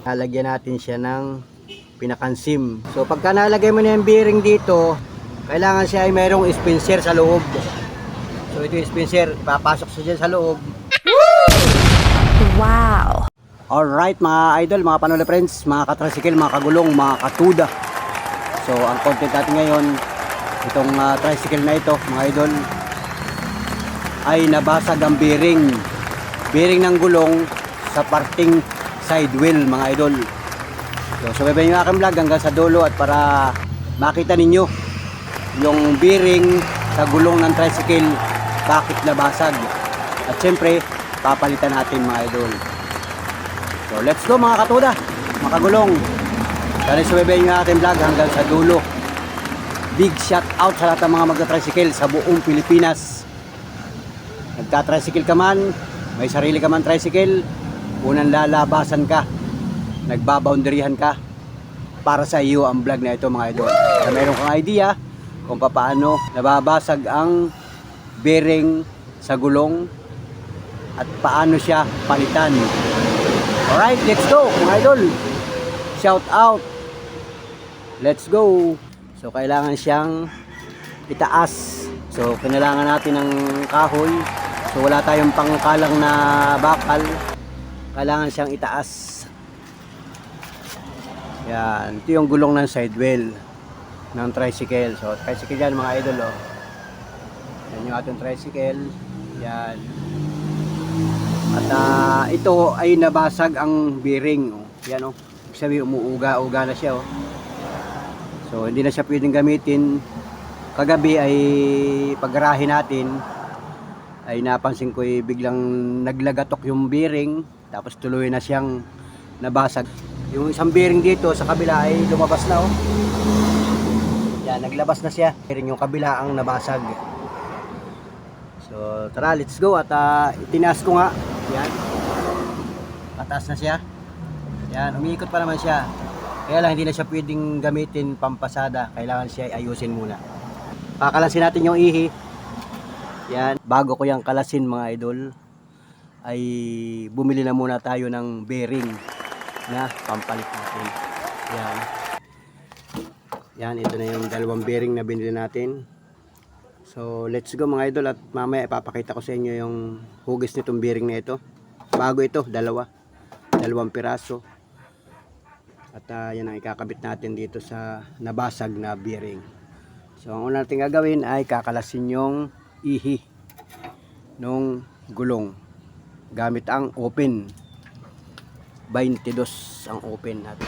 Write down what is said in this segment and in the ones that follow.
Lalagyan natin siya ng pinakansim. So pagka nalagay mo na yung bearing dito, kailangan siya ay mayroong dispenser sa loob. So ito yung dispenser, papasok siya dyan sa loob. Wow! Alright mga idol, mga Panole friends, mga katricycle, mga kagulong, mga katuda. So ang content natin ngayon, itong tricycle na ito mga idol, ay nabasag ang bearing ng gulong sa parting side wheel mga idol. So subaybayan nyo aking vlog hanggang sa dulo at para makita ninyo yung bearing sa gulong ng tricycle bakit nabasag. At syempre papalitan natin mga idol. So let's go mga katuda, mga kagulong. Sana subaybayan nyo aking vlog hanggang sa dulo. Big shout out sa lahat ng mga magta-tricycle sa buong Pilipinas. Nagta-tricycle ka man, may sarili ka man tricycle, unang lalabasan ka, nagbaboundaryhan ka, para sa iyo ang vlog na ito mga idol. Kaya mayroon kang idea kung paano nababasag ang bearing sa gulong at paano siya palitan. Alright, let's go mga idol. Shout out. Let's go. So kailangan siyang itaas. So kailangan natin ng kahoy. So wala tayong pangkalang na bakal. Kailangan siyang itaas. Yan, ito yung gulong ng side wheel ng tricycle. So tricycle yan mga idol oh. Yan yung ating tricycle. Yan. At ito ay nabasag ang bearing oh. Yan oh. Ibig sabihin umuuga-uga na siya oh. So hindi na siya pwedeng gamitin. Kagabi ay paggarahe natin ay napansin ko biglang naglagatok yung bearing, tapos tuloy na siyang nabasag. Yung isang bearing dito sa kabila ay lumabas na oh. Yan, naglabas na siya. Bearing yung kabila ang nabasag. So tara, let's go. At itinaas ko nga. Yan. Pataas na siya. Yan, umiikot pa naman siya. Kaya lang hindi na siya pwedeng gamitin pampasada. Kailangan siya ayusin muna. Kakalasin natin yung ihi. Yan, bago ko yung kalasin mga idol, ay bumili na muna tayo ng bearing na pampalit natin. Yan. Yan, ito na yung dalawang bearing na binili natin. So, let's go mga idol at mamaya ipapakita ko sa inyo yung hugis nitong bearing na ito. Bago ito, dalawang piraso. At yan ang ikakabit natin dito sa nabasag na bearing. So, ang una natin gagawin ay kakalasin yung ihi nung gulong gamit ang open 22 ang open natin.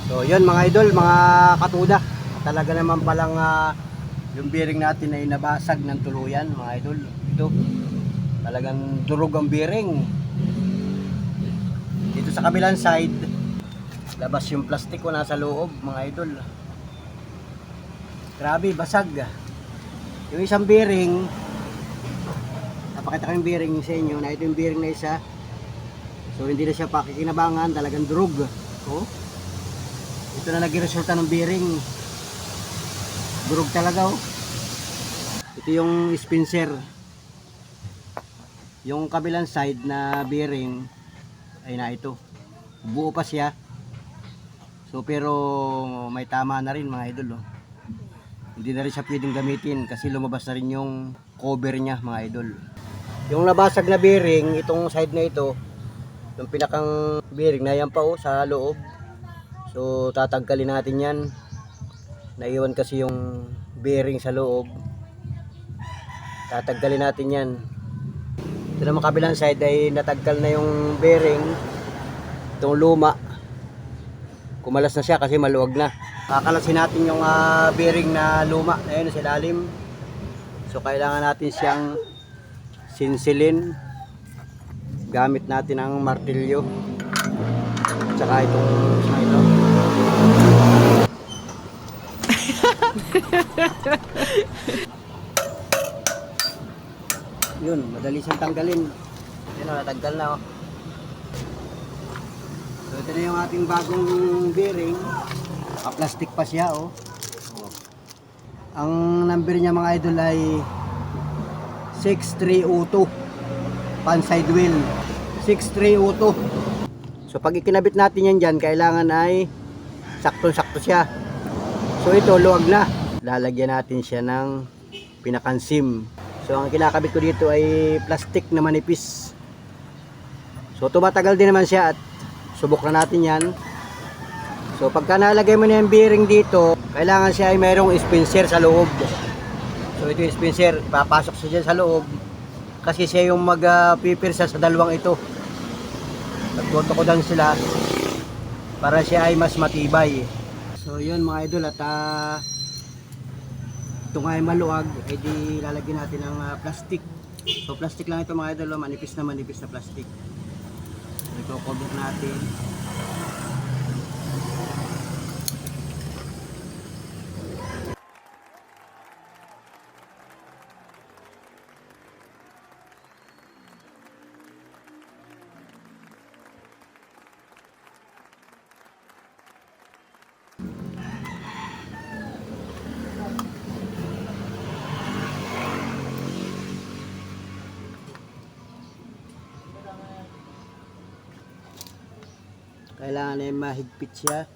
So yun mga idol, mga katuda, talaga naman palang yung bearing natin ay nabasag ng tuluyan mga idol. Ito talagang durog ang bearing. Dito sa kabilang side, labas yung plastic ko nasa loob mga idol. Grabe, basag. Yung isang bearing, napakita ko yung bearing sa inyo na ito yung bearing na isa. So hindi na siya pakikinabangan, talagang durog. Oh. Ito na naging resulta ng bearing. Durog talaga oh. Ito yung dispenser. Yung kabilang side na bearing ay na ito. Buo pa siya. So pero may tama na rin mga idol oh. Hindi na rin siya pwedeng gamitin kasi lumabas na rin yung cover niya mga idol. Yung nabasag na bearing, itong side na ito, yung pinakang bearing na yan pa oh sa loob. So tatanggalin natin yan. Naiwan kasi yung bearing sa loob. Tatanggalin natin yan. Ito naman kabilang side ay natanggal na yung bearing. Itong luma, kumalas na siya kasi maluwag na. Kakalasin natin yung bearing na luma. Ayun sa ilalim. So kailangan natin siyang sinsilin. Gamit natin ang martilyo. Tsaka itong ito. Yun, madali siyang tanggalin. Yun, natanggal na oh. So ito na yung ating bagong bearing. Naka-plastic pa siya oh. Ang number niya mga idol ay 6302. Pan side wheel 6302. So pag ikinabit natin yan dyan, kailangan ay sakto-sakto siya. So ito luwag na. Lalagyan natin siya ng pinakansim. So ang kinakabit ko dito ay plastic na manipis. So tumatagal din naman siya at subok na natin yan. So pagka nalagay mo na yung bearing dito, kailangan siya ay mayroong dispenser sa loob. So ito yung dispenser, ipapasok siya dyan sa loob kasi siya yung magpipirsa sa dalawang ito. Nagtutukodan sila para siya ay mas matibay. So yun mga idol, at ito nga ay maluwag, ay di lalagyan natin ng plastic. So plastic lang ito mga idol, manipis na plastic. Ito cover natin. Kailangan ay mahigpit siya.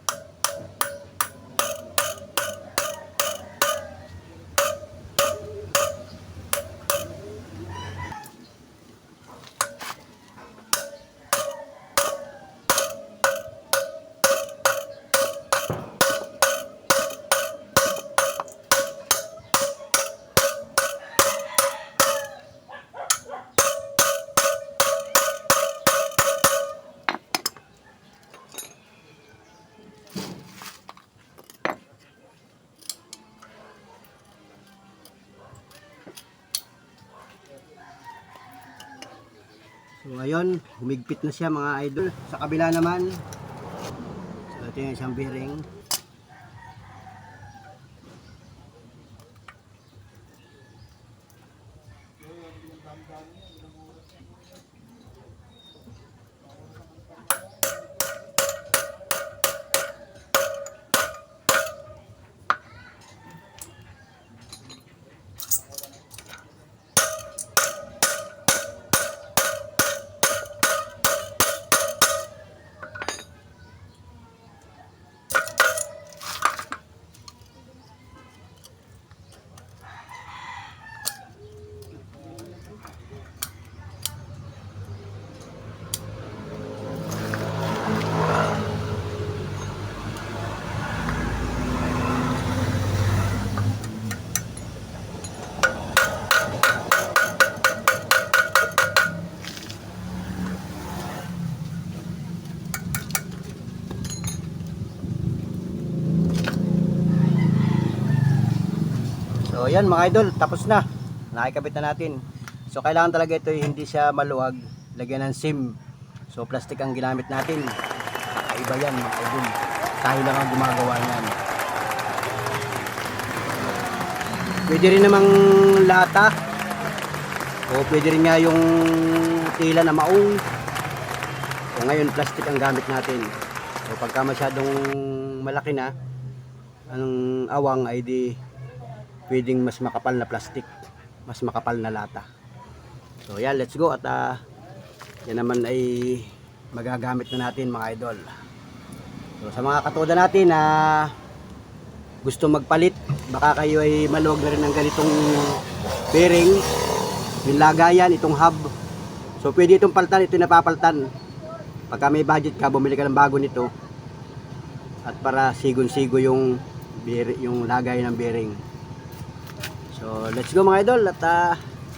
So ayun, humigpit na siya mga idol. Sa kabila naman, so ito yung isang bearing. So yan mga idol, tapos na. Nakikabit na natin. So kailangan talaga ito hindi siya maluwag, lagyan ng sim. So plastic ang ginamit natin. Kakaiba yan mga idol. Tayo lang ang gumagawa niyan. Pwede rin namang lata. O pwede rin nga yung tela na maong. So ngayon plastic ang gamit natin. So pagka masyadong malaki na ang awang ay di pwedeng mas makapal na plastic, mas makapal na lata. So yan, let's go. At yan naman ay magagamit na natin mga idol. So sa mga katoda natin na gusto magpalit, baka kayo ay maluwag na rin ng ganitong bearing, yung lagayan, itong hub. So pwede itong paltan, ito napapaltan. Pagka may budget ka, bumili ka ng bago nito. At para sigon-sigo yung lagay ng bearing. So let's go mga idol, at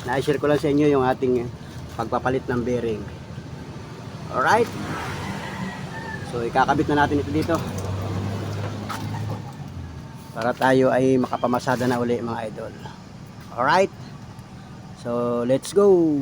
na-share ko lang sa inyo yung ating pagpapalit ng bearing. Alright, so ikakabit na natin ito dito para tayo ay makapamasada na uli mga idol. Alright, so let's go.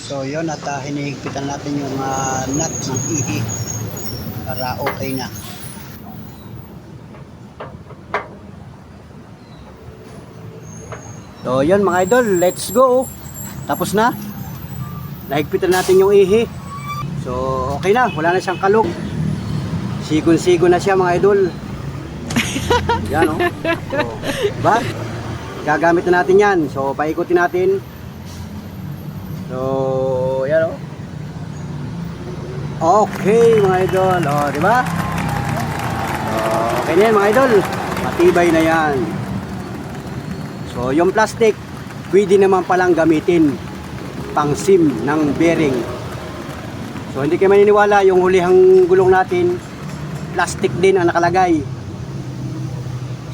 So yun, at hinihigpitan natin yung nut ng ihi para okay na. So yun mga idol, let's go. Tapos na. Nahigpitan natin yung ihi. So okay na, wala na siyang kalog. Sigon-sigon na siya mga idol. Yan oh. So, diba? Gagamit na natin yan. So paikutin natin. So yan oh. Okay mga idol. Oh, diba? So, okay na yan mga idol. Matibay na yan. So yung plastic, pwede naman palang gamitin pang sim ng bearing. So hindi kayo maniniwala, yung hulihang gulong natin plastic din ang nakalagay.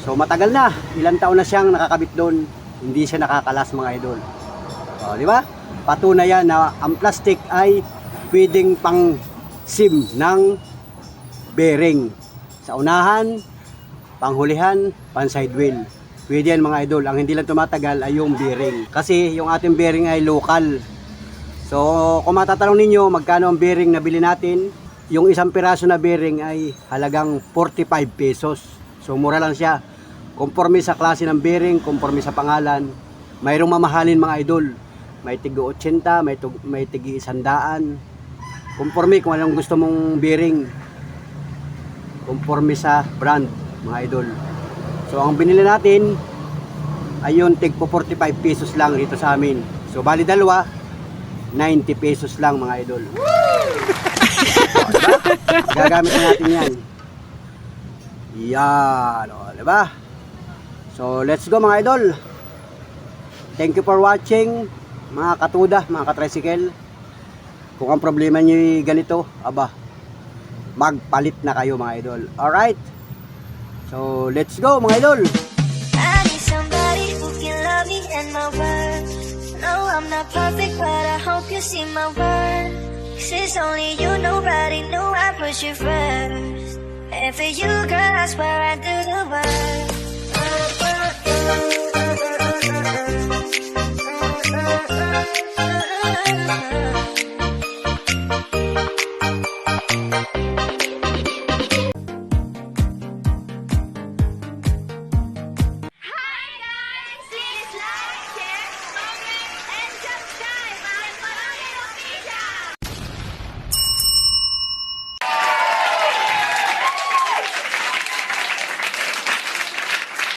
So matagal na, ilang taon na siyang nakakabit doon, hindi siya nakakalas mga idol. O, di ba? Patunayan na ang plastic ay pwedeng pang sim ng bearing. Sa unahan, panghulihan, pang side wheel. Pwede yan mga idol. Ang hindi lang tumatagal ay yung bearing. Kasi yung ating bearing ay local. So kung matatanong ninyo magkano ang bearing na bili natin, yung isang piraso na bearing ay halagang 45 pesos. So mura lang siya. Conforme sa klase ng bearing, conforme sa pangalan. Mayroong mamahalin mga idol. May tigo 80, may tigi 100. Conforme kung anong gusto mong bearing. Conforme sa brand mga idol. So ang binili natin ay yung tig po 45 pesos lang dito sa amin. So bali dalawa, 90 pesos lang mga idol. Diba? Gagamit na natin yan. Yan o, diba? So let's go mga idol. Thank you for watching mga katuda, mga katricycle. Kung ang problema nyo ganito, aba, magpalit na kayo mga idol. Alright. So let's go mga idol. I need somebody who can love me and my worth. No, I'm not perfect, but I hope you see my worth. 'Cause it's only you, nobody knew I put you first. And for you, girl, I swear I do